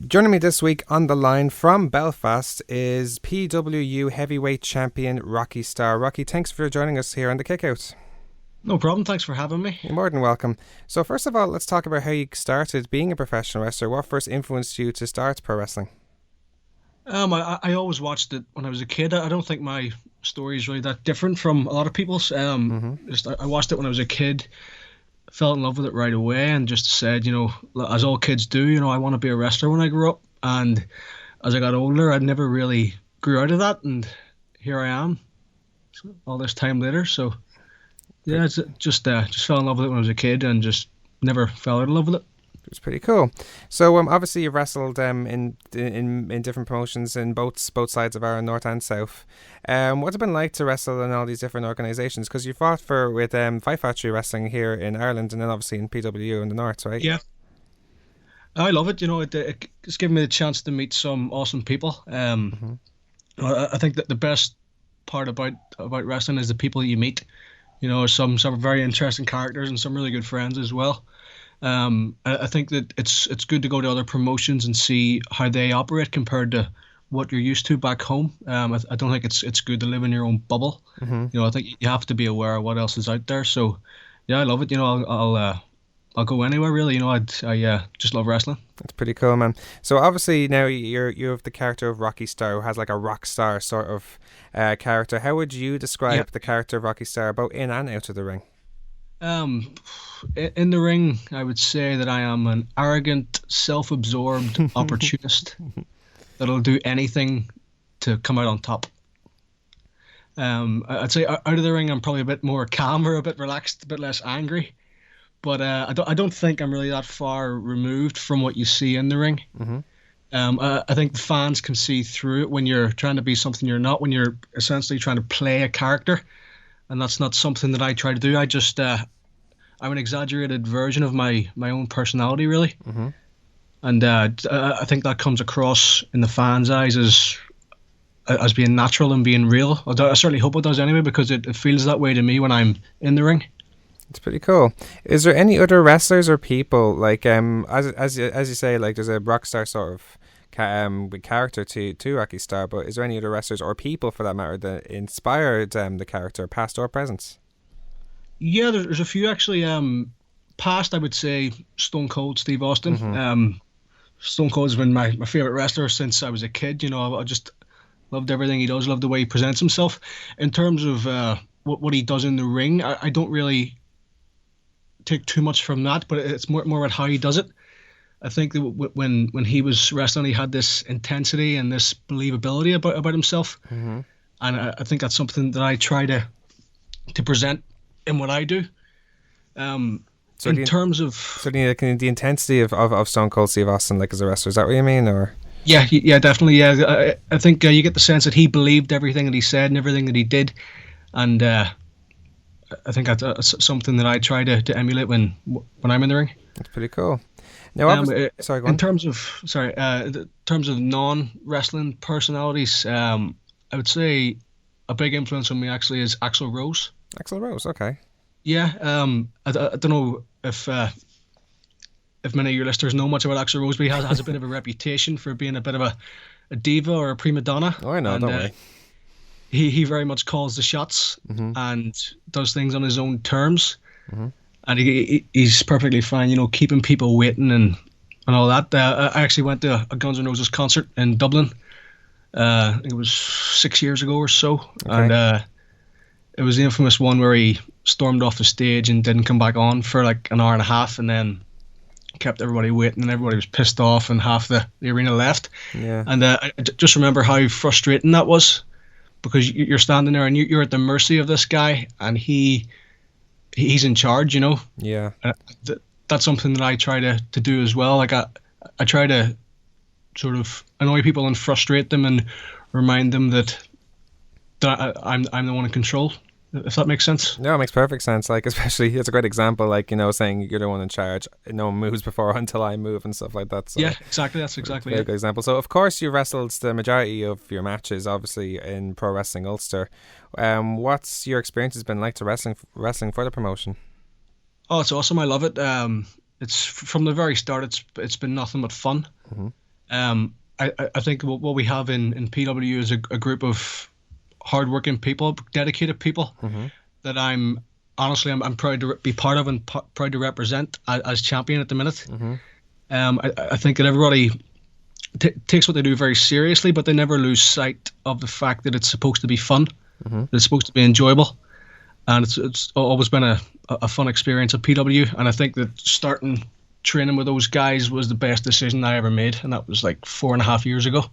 Joining me this week on the line from Belfast is PWU Heavyweight Champion Rocky Starr. Rocky, thanks for joining us here on The Kickout. No problem, thanks for having me. You're more than welcome. So first of all, let's talk about how you started being a professional wrestler. What first influenced you to start pro wrestling? I always watched it when I was a kid. I don't think my story is really that different from a lot of people's. I watched it when I was a kid, fell in love with it right away, and just said, as all kids do, I want to be a wrestler when I grow up. And as I got older, I never really grew out of that, and here I am, all this time later. So yeah, it's just fell in love with it when I was a kid, and just never fell out of love with it. It's pretty cool. So obviously you've wrestled in different promotions in both sides of Ireland, North and South. What's it been like to wrestle in all these different organisations? Because you fought with Fight Factory Wrestling here in Ireland, and then obviously in PWU in the North, right? Yeah, I love it. It's given me the chance to meet some awesome people. I think that the best part about wrestling is the people you meet. Some very interesting characters and some really good friends as well. I think that it's good to go to other promotions and see how they operate compared to what you're used to back home. I don't think it's good to live in your own bubble. I think you have to be aware of what else is out there. So yeah, I love it. I'll go anywhere really. I just love wrestling. That's pretty cool, man. So obviously now you have the character of Rocky Starr, who has like a rock star sort of character. How would you describe the character of Rocky Starr, both in and out of the ring? In the ring, I would say that I am an arrogant, self-absorbed opportunist that'll do anything to come out on top. I'd say out of the ring, I'm probably a bit more calmer, a bit relaxed, a bit less angry. But I don't think I'm really that far removed from what you see in the ring. I think the fans can see through it when you're trying to be something you're not, when you're essentially trying to play a character. And that's not something that I try to do. I'm an exaggerated version of my own personality, really. And I think that comes across in the fans' eyes as being natural and being real. I certainly hope it does anyway, because it feels that way to me when I'm in the ring. It's pretty cool. Is there any other wrestlers or people, like as you say, like there's a rock star sort of character to Rocky Starr, but is there any other wrestlers or people for that matter that inspired the character, past or present? Yeah, there's a few actually. Past, I would say Stone Cold Steve Austin. Stone Cold's been my favorite wrestler since I was a kid. I just loved everything he does, loved the way he presents himself. In terms of what he does in the ring, I don't really take too much from that, but it's more about how he does it. I think that when he was wrestling, he had this intensity and this believability about himself, and I think that's something that I try to present in what I do. Terms of the intensity of Stone Cold Steve Austin, like as a wrestler, is that what you mean, or? Yeah, definitely. Yeah, I think you get the sense that he believed everything that he said and everything that he did, and I think that's something that I try to emulate when I'm in the ring. That's pretty cool. Now, sorry, go on. In terms of non-wrestling personalities, I would say a big influence on me actually is Axl Rose. Axl Rose, okay. Yeah, I don't know if many of your listeners know much about Axl Rose, but he has a bit of a reputation for being a bit of a diva or a prima donna. Oh, I know, don't worry. He very much calls the shots and does things on his own terms. And he's perfectly fine, keeping people waiting and all that. I actually went to a Guns N' Roses concert in Dublin. I think it was 6 years ago or so. Okay. And it was the infamous one where he stormed off the stage and didn't come back on for like an hour and a half, and then kept everybody waiting, and everybody was pissed off, and half the arena left. Yeah. And I just remember how frustrating that was, because you're standing there and you're at the mercy of this guy, and he's in charge, Yeah. That's something that I try to do as well. Like I try to sort of annoy people and frustrate them and remind them that I'm the one in control, if that makes sense. No, it makes perfect sense. Like, especially, it's a great example, like, saying you're the one in charge, no one moves before until I move and stuff like that. So yeah, exactly. That's exactly a good example. So, of course, you wrestled the majority of your matches, obviously, in Pro Wrestling Ulster. What's your experience has been like to wrestling for the promotion? Oh, it's awesome. I love it. It's from the very start. It's been nothing but fun. I think what we have in PW is a group of hardworking people, dedicated people that I'm proud to be part of and proud to represent as champion at the minute. I think that everybody takes what they do very seriously, but they never lose sight of the fact that it's supposed to be fun, that it's supposed to be enjoyable, and it's always been a fun experience at PW. And I think that starting training with those guys was the best decision I ever made, and that was like 4.5 years ago.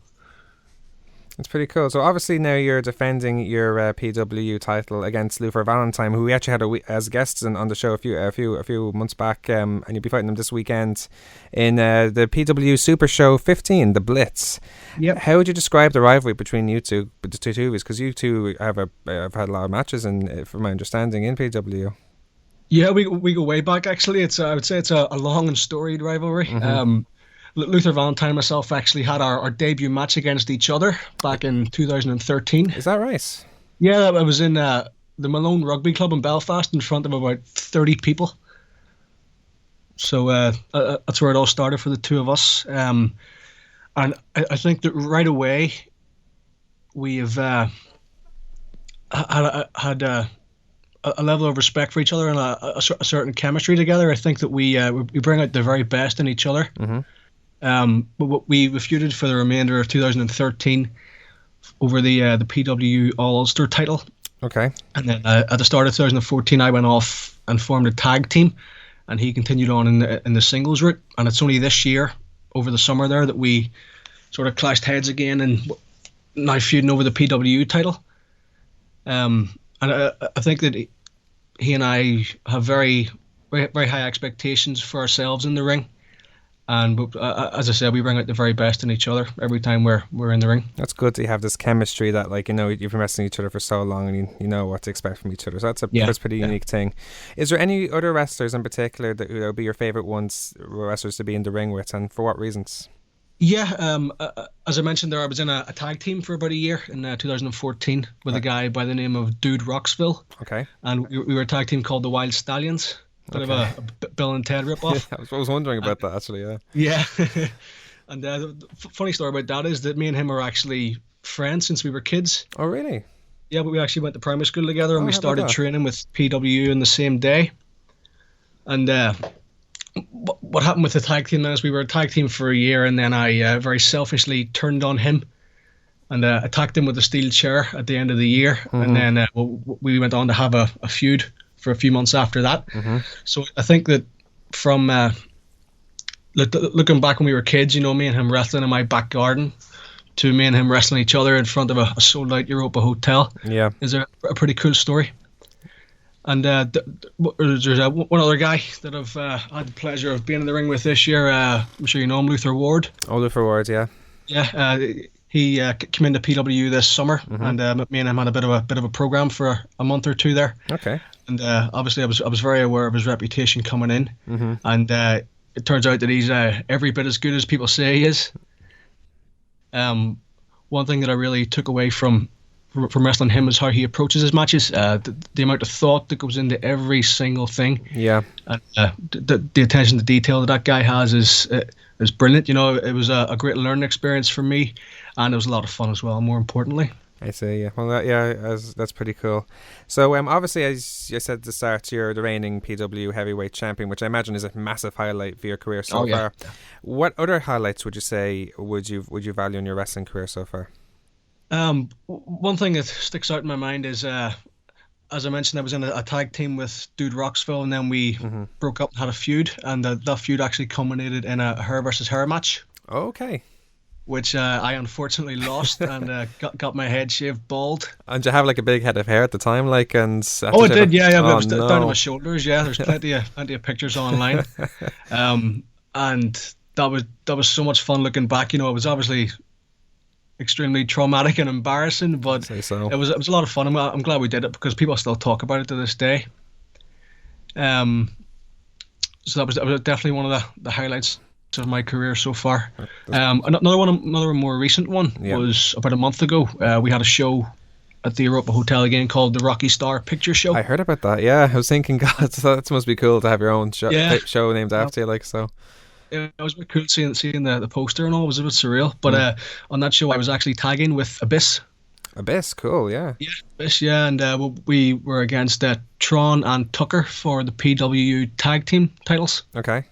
It's pretty cool. So obviously now you're defending your PWU title against Luther Valentine, who we actually had as guests on the show a few months back, and you'll be fighting them this weekend in the PWU Super Show 15, the Blitz. Yep. How would you describe the rivalry between you two, because you two have had a lot of matches, from my understanding, in PWU. Yeah, we go way back. Actually, I would say it's a long and storied rivalry. Luther Valentine and myself actually had our debut match against each other back in 2013. Is that right? Yeah, I was in the Malone Rugby Club in Belfast in front of about 30 people. So that's where it all started for the two of us. And I think that right away we have had a level of respect for each other and a certain chemistry together. I think that we bring out the very best in each other. But we feuded for the remainder of 2013 over the PWU Ulster title. Okay. And then at the start of 2014, I went off and formed a tag team, and he continued on in the singles route. And it's only this year, over the summer there, that we sort of clashed heads again and now feuding over the PWU title. And I think that he and I have very, very, very high expectations for ourselves in the ring. And as I said, we bring out the very best in each other every time we're in the ring. That's good to have this chemistry that, like, you've been wrestling each other for so long, and you know what to expect from each other. So that's a pretty unique thing. Is there any other wrestlers in particular that would be your favourite wrestlers to be in the ring with, and for what reasons? Yeah, as I mentioned there, I was in a tag team for about a year in 2014 with a guy by the name of Dude Roxville. Okay. And we were a tag team called the Wild Stallions. Bit of a Bill and Ted ripoff. Yeah, I was wondering about that, actually, yeah. Yeah. And the funny story about that is that me and him are actually friends since we were kids. Oh, really? Yeah, but we actually went to primary school together, and we started training with PWU in the same day. And what happened with the tag team then is we were a tag team for a year, and then I very selfishly turned on him and attacked him with a steel chair at the end of the year. And then we went on to have a feud for a few months after that. So I think that from looking back when we were kids, me and him wrestling in my back garden, to me and him wrestling each other in front of a sold out Europa hotel, is a pretty cool story. And there's one other guy that I've had the pleasure of being in the ring with this year. I'm sure you know him, Luther Ward. Oh, Luther Ward, yeah. Yeah, he came into PWU this summer, and me and him had a bit of a program for a month or two there. Okay. And obviously, I was very aware of his reputation coming in, and it turns out that he's every bit as good as people say he is. One thing that I really took away from wrestling him is how he approaches his matches. The amount of thought that goes into every single thing. Yeah. And the attention to detail that guy has is brilliant. It was a great learning experience for me, and it was a lot of fun as well, more importantly. I see, yeah. Well, that's pretty cool. So, obviously, as you said at the start, you're the reigning PWU Heavyweight Champion, which I imagine is a massive highlight for your career so far. What other highlights would you say would you value in your wrestling career so far? One thing that sticks out in my mind is, as I mentioned, I was in a tag team with Dude Roxville, and then we broke up and had a feud, and that feud actually culminated in a hair versus hair match. Okay. Which I unfortunately lost and got my head shaved bald. And did you have like a big head of hair at the time, like? And I did, yeah. It was down to my shoulders. Yeah, there's plenty of pictures online. And that was so much fun looking back. It was obviously extremely traumatic and embarrassing, but it was a lot of fun. I'm glad we did it because people still talk about it to this day. So that was definitely one of the highlights of my career so far. Another more recent one was about a month ago. We had a show at the Europa Hotel again called the Rocky Starr Picture Show. I heard about that. Yeah, I was thinking, God, that must be cool to have your own show named after you. Like so. it was a bit cool seeing the poster and all. It was a bit surreal. But on that show, I was actually tagging with Abyss. Abyss, cool, yeah. Yeah, Abyss, yeah, and we were against Tron and Tucker for the PWU tag team titles. Okay.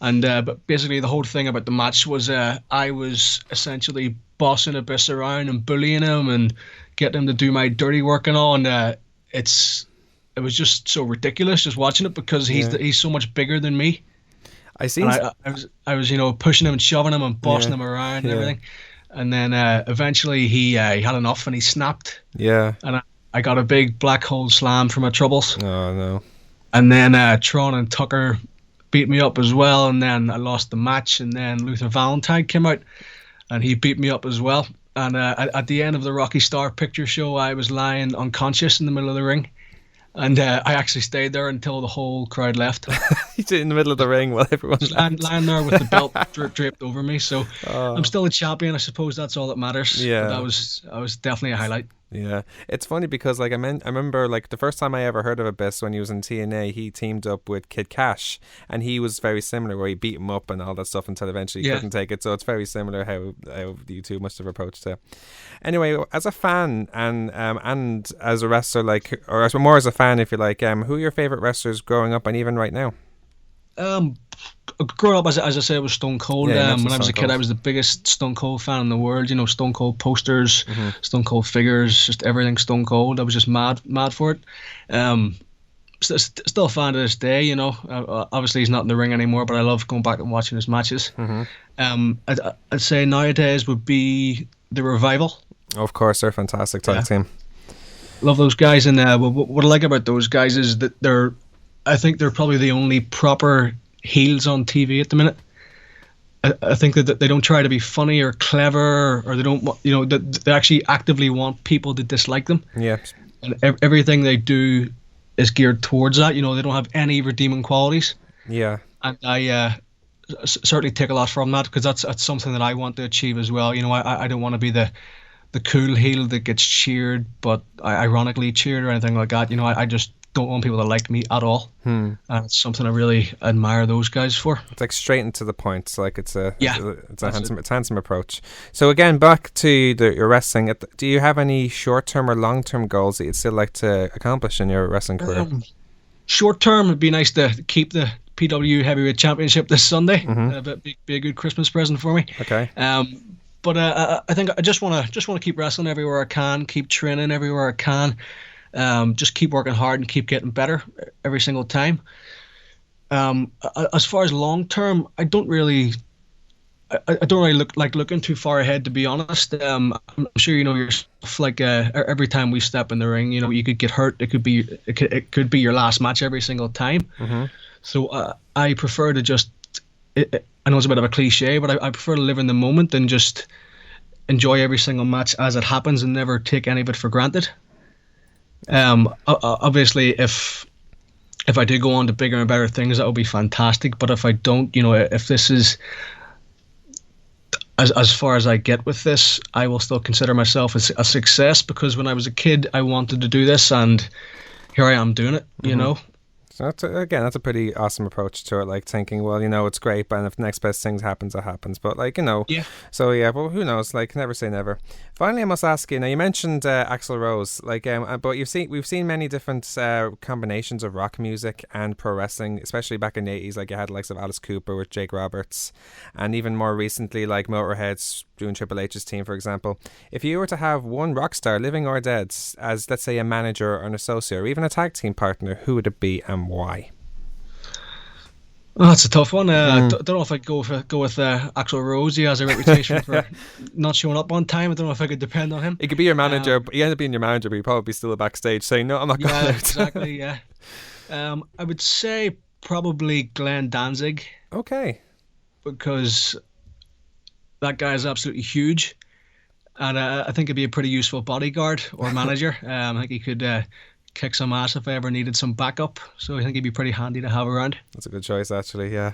And but basically the whole thing about the match was I was essentially bossing Abyss around and bullying him and getting him to do my dirty work and all. And it was just so ridiculous just watching it because he's so much bigger than me. I was pushing him and shoving him and bossing him around and everything. And then eventually he had enough and he snapped. Yeah. And I got a big black hole slam for my troubles. Oh no. And then Tron and Tucker beat me up as well, and then I lost the match, and then Luther Valentine came out and he beat me up as well. And at the end of the Rocky Starr picture show, I was lying unconscious in the middle of the ring, and I actually stayed there until the whole crowd left. He's in the middle of the ring while everyone's lying there with the belt draped over me. So I'm still a champion. I suppose that's all that matters. Yeah, but that was definitely a highlight. Yeah, it's funny because I remember the first time I ever heard of Abyss when he was in TNA, he teamed up with Kid Cash, and he was very similar where he beat him up and all that stuff until eventually he couldn't take it. So it's very similar how you two must have approached it. Anyway, as a fan and as a wrestler, or more as a fan, if you like, who are your favorite wrestlers growing up and even right now? Growing up, as I say, I was Stone Cold. When I was a kid, I was the biggest Stone Cold fan in the world. Stone Cold posters, Stone Cold figures, just everything Stone Cold. I was just mad for it. Still a fan to this day. Obviously he's not in the ring anymore, but I love going back and watching his matches. I'd say nowadays would be the Revival. Oh, of course, they're a fantastic tag team. Love those guys, and what I like about those guys is that I think they're probably the only proper heels on TV at the minute. I think that they don't try to be funny or clever, or they don't, they actually actively want people to dislike them. Yeah. And everything they do is geared towards that. They don't have any redeeming qualities. Yeah. And I certainly take a lot from that, because that's something that I want to achieve as well. I don't want to be the cool heel that gets cheered, but ironically cheered or anything like that. I just don't want people to like me at all. And it's something I really admire those guys for. It's straight and to the point. It's a handsome approach. So again, back to your wrestling. Do you have any short-term or long-term goals that you'd still like to accomplish in your wrestling career? Short-term, it'd be nice to keep the PWU Heavyweight Championship this Sunday. Be a good Christmas present for me. Okay. But I think I just want to keep wrestling everywhere I can, keep training everywhere I can. Just keep working hard and keep getting better every single time. As far as long term, I don't really look looking too far ahead, to be honest. I'm sure yourself. Every time we step in the ring, you could get hurt. It could be your last match every single time. So I prefer to just. I know it's a bit of a cliche, but I prefer to live in the moment and just enjoy every single match as it happens and never take any of it for granted. Obviously, if I do go on to bigger and better things, that would be fantastic. But if I don't, if this is as far as I get with this, I will still consider myself a success, because when I was a kid, I wanted to do this, and here I am doing it. So that's a pretty awesome approach to it. Thinking, well, it's great, and if the next best thing happens, it happens. But Yeah. So yeah, well, who knows? Never say never. Finally, I must ask you. Now, you mentioned Axl Rose, but we've seen many different combinations of rock music and pro wrestling, especially back in the 80s. You had the likes of Alice Cooper with Jake Roberts, and even more recently, Motorhead's doing Triple H's team, for example. If you were to have one rock star, living or dead, as let's say a manager or an associate or even a tag team partner, who would it be and why? Oh, that's a tough one. I don't know if I'd go with Axl Rose. He has a reputation for not showing up on time. I don't know if I could depend on him. He could be your manager, but he ended up being your manager, but he'd probably be still backstage saying, "No, I'm not going out." Exactly. Yeah. I would say probably Glenn Danzig. Okay. Because that guy is absolutely huge, and I think he'd be a pretty useful bodyguard or manager. I think he could kick some ass if I ever needed some backup. So I think he'd be pretty handy to have around. That's a good choice, actually, yeah.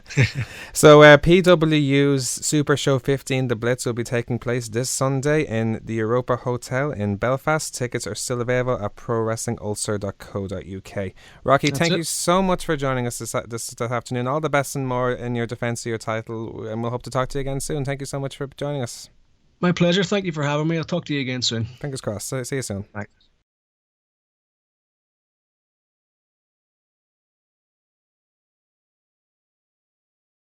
So PWU's Super Show 15, The Blitz, will be taking place this Sunday in the Europa Hotel in Belfast. Tickets are still available at prowrestlingulster.co.uk. Rocky, thank you so much for joining us this afternoon. All the best and more in your defence of your title, and we'll hope to talk to you again soon. Thank you so much for joining us. My pleasure. Thank you for having me. I'll talk to you again soon. Fingers crossed. See you soon. Thanks.